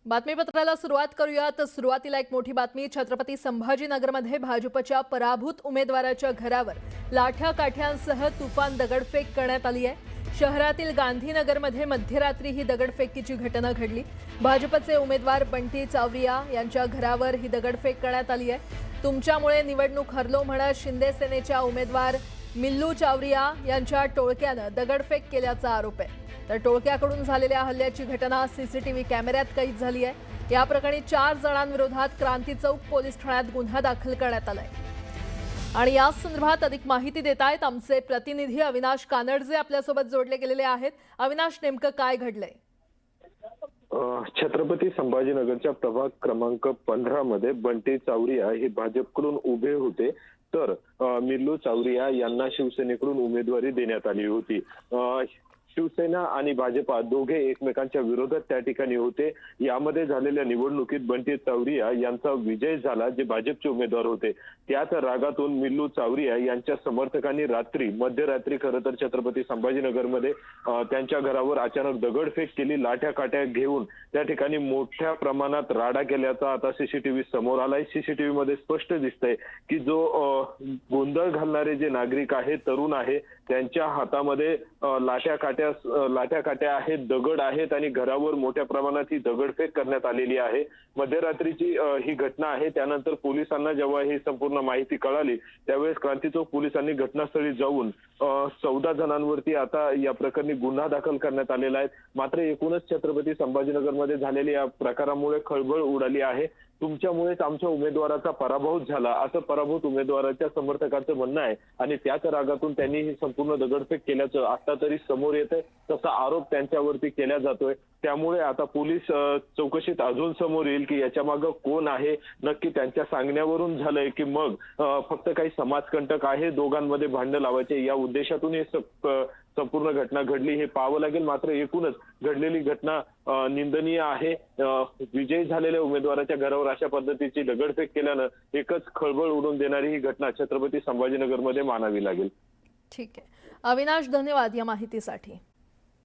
बातमीपत्राला सुरुवात करूयात। सुरुवातीला एक मोठी बातमी। छत्रपती संभाजीनगरमध्ये भाजपच्या पराभूत उमेदवाराच्या घरावर लाठ्या काठ्यांसह तुफान दगडफेक करण्यात आली आहे। शहरातील गांधीनगरमध्ये मध्यरात्री ही दगडफेकीची घटना घडली। भाजपचे उमेदवार बंटी चावरिया यांच्या घरावर ही दगडफेक करण्यात आली आहे। तुमच्यामुळे निवडणूक हरलो म्हणत शिंदे सेनेच्या उमेदवार मिल्लू चावरिया यांच्या टोळक्याने दगडफेक केल्याचा आरोप आहे। तर टोळक्याकडून झालेल्या हल्ल्याची घटना सीसीटीव्ही कॅमेऱ्यात कैद झाली आहे। या प्रकरणी 4 जणांविरोधात क्रांती चौक पोलीस ठाण्यात गुन्हा दाखल करण्यात आलाय। आणि या संदर्भात अधिक माहिती देत आहेत आमचे प्रतिनिधी अविनाश कानडजे आपल्यासोबत जोडले गेलेले आहेत। अविनाश, नेमकं काय घडलंय? छत्रपती संभाजीनगरच्या प्रभाग क्रमांक 15 मध्ये बंटी चावरिया हे भाजपकडून उभे होते, तर मिल्लू चावरिया यांना शिवसेनेकडून उमेदवारी देण्यात आली होती। शिवसेना आणि भाजपा दोघे एकमेकांच्या विरोधात त्या ठिकाणी होते। यामध्ये झालेल्या निवडणुकीत बंटी चावरिया यांचा विजय झाला, जे भाजपचे उमेदवार होते। त्याच रागातून मिल्लू चावरिया यांच्या समर्थकांनी मध्यरात्री खरं तर छत्रपती संभाजीनगरमध्ये त्यांच्या घरावर अचानक दगडफेक केली। लाठ्या काठ्या घेऊन त्या ठिकाणी मोठ्या प्रमाणात राडा केल्याचा आता सीसीटीव्ही समोर आलाय। सीसीटीव्ही मध्ये स्पष्ट दिसतंय की जो गोंधळ घालणारे जे नागरिक आहेत, तरुण आहे, त्यांच्या हातामध्ये लाठ्या काठ्या आहेत, दगड आहेत आणि घरावर मोठ्या प्रमाणात ही दगडफेक करण्यात आलेली आहे। मध्यरात्रीची ही घटना आहे। त्यानंतर पोलिसांना जेव्हा ही संपूर्ण माहिती कळाली, त्यावेळेस क्रांती चौक पोलिसांनी घटनास्थळी जाऊन 14 जणांवरती आता या प्रकरणी गुन्हा दाखल करण्यात आलेला आहे। मात्र एकूणच छत्रपती संभाजीनगरमध्ये झालेल्या या प्रकारामुळे खळबळ उडाली आहे। तुमच्यामुळेच आमच्या उमेदवाराचा पराभव झाला, असं पराभूत उमेदवाराच्या समर्थकांचं म्हणणं आहे। आणि त्याच रागातून त्यांनी ही संपूर्ण दगडफेक केल्याचं आता तरी समोर येतंय। तसा आरोप त्यांच्यावरती केला जातोय। त्यामुळे आता पोलीस चौकशीत अजून समोर येईल की याच्या मागे कोण आहे, नक्की त्यांच्या सांगण्यावरून झालंय की मग फक्त काही समाजकंटक आहे, दोघांमध्ये भांडण लावायचे या उद्देशातून हे संपूर्ण घटना घडली हे पाहावं लागेल। मात्र एकूणच घडलेली घटना निंदनीय आहे। विजयी झालेल्या उमेदवाराच्या घरावर अशा पद्धतीची दगडफेक केल्यानं एकच खळबळ उडवून देणारी ही घटना छत्रपती संभाजीनगरमध्ये मानावी लागेल। ठीक आहे अविनाश, धन्यवाद या माहितीसाठी।